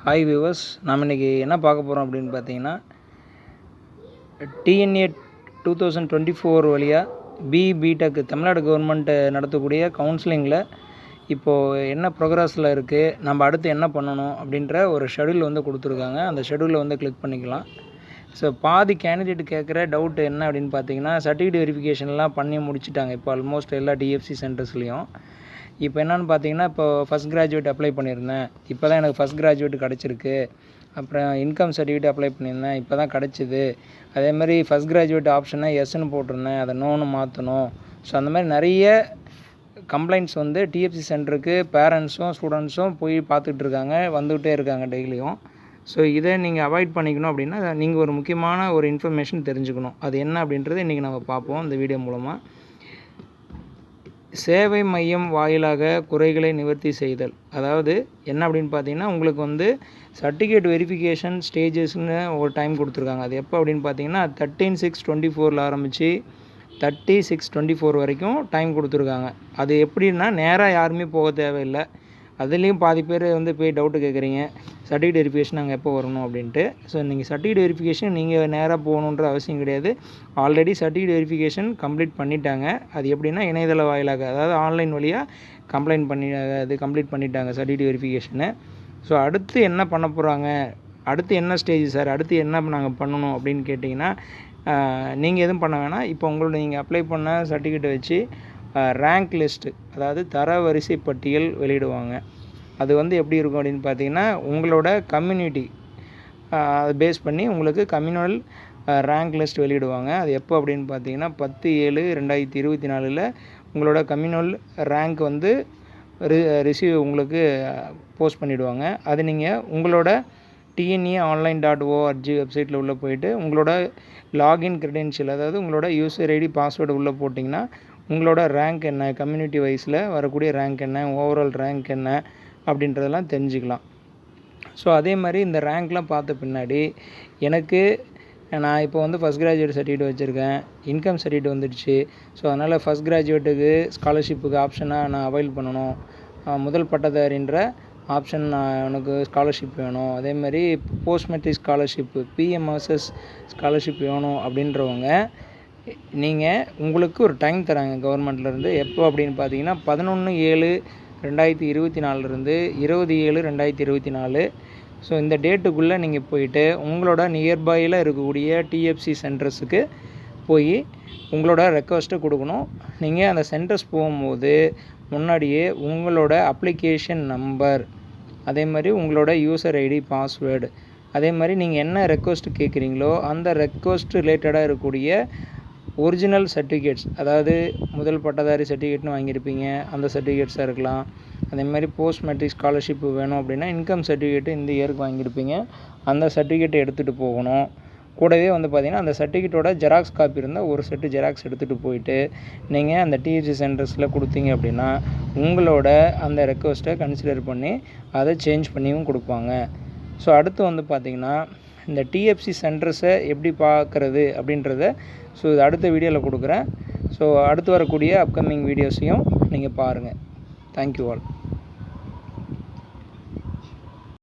Hi viewers, நாம் இன்றைக்கி என்ன பார்க்க போகிறோம் அப்படின்னு பார்த்தீங்கன்னா, டிஎன்ஏ 2024 வழியாக பிடெக் தமிழ்நாடு கவர்மெண்ட் நடத்தக்கூடிய கவுன்சிலிங்கில் இப்போது என்ன ப்ரோக்ரஸில் இருக்குது, நம்ம அடுத்து என்ன பண்ணணும் அப்படின்ற ஒரு ஷெடியூல் வந்து கொடுத்துருக்காங்க. அந்த ஷெடியூலில் வந்து கிளிக் பண்ணிக்கலாம். ஸோ பாதி கேண்டிடேட் கேட்குற டவுட் என்ன அப்படின்னு பார்த்தீங்கன்னா, சர்டிஃபிகேட் வெரிஃபிகேஷன்லாம் பண்ணி முடிச்சுட்டாங்க இப்போ ஆல்மோஸ்ட் எல்லா டிஎஃப்சி சென்டர்ஸ்லேயும். இப்போ என்னென்னு பார்த்தீங்கன்னா, இப்போ ஃபஸ்ட் கிராஜுவேட் அப்ளை பண்ணியிருந்தேன், இப்போ தான் எனக்கு ஃபஸ்ட் கிராஜுவேட் கிடச்சிருக்கு. அப்புறம் இன்கம் சர்டிஃபிகேட் அப்ளை பண்ணியிருந்தேன், இப்போ தான் கிடச்சிது. அதேமாதிரி ஃபஸ்ட் கிராஜுவேட் ஆப்ஷனை எஸ்ன்னு போட்டிருந்தேன், அதை நோன்னு மாற்றணும். ஸோ அந்த மாதிரி நிறைய கம்ப்ளைண்ட்ஸ் வந்து டிஎஃப்சி சென்டருக்கு பேரண்ட்ஸும் ஸ்டூடெண்ட்ஸும் போய் பார்த்துக்கிட்டு இருக்காங்க, வந்துகிட்டே இருக்காங்க டெய்லியும். ஸோ இதை நீங்கள் அவாய்ட் பண்ணிக்கணும் அப்படின்னா, நீங்கள் ஒரு முக்கியமான ஒரு இன்ஃபர்மேஷன் தெரிஞ்சுக்கணும். அது என்ன அப்படின்றத இன்றைக்கி நம்ம பார்ப்போம் இந்த வீடியோ மூலமாக. சேவை மையம் வாயிலாக குறைகளை நிவர்த்தி செய்தல். அதாவது என்ன அப்படின்னு பார்த்தீங்கன்னா, உங்களுக்கு வந்து சர்டிஃபிகேட் வெரிஃபிகேஷன் ஸ்டேஜஸ்ன்னு ஒரு டைம் கொடுத்துருக்காங்க. அது எப்போ அப்படின்னு பார்த்தீங்கன்னா 13/6/24 ஆரம்பித்து 30/6/24 வரைக்கும் டைம் கொடுத்துருக்காங்க. அது எப்படின்னா, நேராக யாருமே போக தேவையில்லை. அதுலேயும் பாதி பேர் வந்து போய் டவுட்டு கேட்குறீங்க, சர்டிஃபிகேட் வெரிஃபிகேஷன் நாங்கள் எப்போ வரணும் அப்படின்ட்டு. ஸோ நீங்கள் சர்டிஃபிகேட் வெரிஃபிகேஷன் நீங்கள் நேராக போகணுன்ற அவசியம் கிடையாது. ஆல்ரெடி சர்டிஃபிகேட் வெரிஃபிகேஷன் கம்ப்ளீட் பண்ணிட்டாங்க. அது எப்படின்னா, இணையதள வாயிலாக, அதாவது ஆன்லைன் வழியாக கம்ப்ளீட் பண்ணிட்டாங்க சர்டிஃபிகேட் வெரிஃபிகேஷனை. ஸோ அடுத்து என்ன பண்ண போகிறாங்க, அடுத்து என்ன ஸ்டேஜ் சார், அடுத்து என்ன நாங்கள் பண்ணணும் அப்படின்னு கேட்டிங்கன்னா, நீங்கள் எதுவும் பண்ண வேணாம். இப்போ உங்களோட நீங்கள் அப்ளை பண்ண சர்டிஃபிகேட்டை வச்சு ரேங்க் லிஸ்ட்டு, அதாவது தரவரிசை பட்டியல் வெளியிடுவாங்க. அது வந்து எப்படி இருக்கும் அப்படின்னு பார்த்தீங்கன்னா, உங்களோட கம்யூனிட்டி அதை பேஸ் பண்ணி உங்களுக்கு கம்யூனல் ரேங்க் லிஸ்ட் வெளியிடுவாங்க. அது எப்போ அப்படின்னு பார்த்தீங்கன்னா 10/7/2024 உங்களோட கம்யூனல் ரேங்க் வந்து ரிசீவ் உங்களுக்கு போஸ்ட் பண்ணிவிடுவாங்க. அது நீங்கள் உங்களோட tneonline.org வெப்சைட்டில் உள்ளே போயிட்டு உங்களோட லாகின் க்ரெடென்ஷியல், அதாவது உங்களோட யூசர் ஐடி பாஸ்வேர்டு உள்ளே போட்டிங்கன்னா உங்களோட ரேங்க் என்ன, கம்யூனிட்டி வைஸில் வரக்கூடிய ரேங்க் என்ன, ஓவரால் ரேங்க் என்ன அப்படின்றதெல்லாம் தெரிஞ்சுக்கலாம். ஸோ அதே மாதிரி இந்த ரேங்க்லாம் பார்த்த பின்னாடி நான் இப்போ வந்து ஃபஸ்ட் கிராஜுவேட் சர்டிஃபிகேட் வச்சுருக்கேன், இன்கம் சர்டிஃபிகேட் வந்துடுச்சு. ஸோ அதனால் ஃபஸ்ட் கிராஜுவேட்டுக்கு ஸ்காலர்ஷிப்புக்கு ஆப்ஷனாக நான் அவைல் பண்ணணும். முதல் பட்டதாரின்ற ஆப்ஷன் எனக்கு ஸ்காலர்ஷிப் வேணும். அதேமாதிரி post matric scholarship, PMSS scholarship வேணும் அப்படின்றவங்க, நீங்கள் உங்களுக்கு ஒரு டைம் தராங்க கவர்மெண்ட்லேருந்து. எப்போ அப்படின்னு பார்த்தீங்கன்னா 11/7/2024 20/7/2024. ஸோ இந்த டேட்டுக்குள்ளே நீங்கள் போயிட்டு உங்களோட நியர்பையில் இருக்கக்கூடிய டிஎஃப்சி சென்டர்ஸுக்கு போய் உங்களோட ரெக்வஸ்ட்டை கொடுக்கணும். நீங்கள் அந்த சென்டர்ஸ் போகும்போது முன்னாடியே உங்களோட அப்ளிகேஷன் நம்பர், அதே மாதிரி உங்களோட யூசர் ஐடி பாஸ்வேர்டு, அதே மாதிரி நீங்கள் என்ன ரெக்வஸ்ட் கேட்குறீங்களோ அந்த ரெக்வஸ்ட் ரிலேட்டடாக இருக்கக்கூடிய ஒரிஜினல் சர்டிஃபிகேட்ஸ், அதாவது முதல் பட்டதாரி சர்டிஃபிகேட்னு வாங்கியிருப்பீங்க, அந்த சர்டிஃபிகேட்ஸாக இருக்கலாம். அதே மாதிரி போஸ்ட் மெட்ரிக் ஸ்காலர்ஷிப் வேணும் அப்படின்னா இன்கம் சர்டிஃபிகேட்டு இந்த இயருக்கு வாங்கியிருப்பீங்க, அந்த சர்டிஃபிகேட்டை எடுத்துகிட்டு போகணும். கூடவே வந்து பார்த்திங்கன்னா அந்த சர்டிஃபிகேட்டோட ஜெராக்ஸ் காப்பி இருந்தால் ஒரு செட்டு ஜெராக்ஸ் எடுத்துகிட்டு போயிட்டு நீங்கள் அந்த டிஎஃப்சி சென்டர்ஸில் கொடுத்தீங்க அப்படின்னா உங்களோட அந்த ரெக்வஸ்ட்டை கன்சிடர் பண்ணி அதை சேஞ்ச் பண்ணியும் கொடுப்பாங்க. ஸோ அடுத்து வந்து பார்த்திங்கன்னா, இந்த டிஎஃப்சி சென்டர்ஸை எப்படி பார்க்குறது அப்படின்றத இது அடுத்த வீடியோவில் கொடுக்குறேன். ஸோ அடுத்து வரக்கூடிய அப்கமிங் வீடியோஸையும் நீங்கள் பாருங்கள். Thank you all.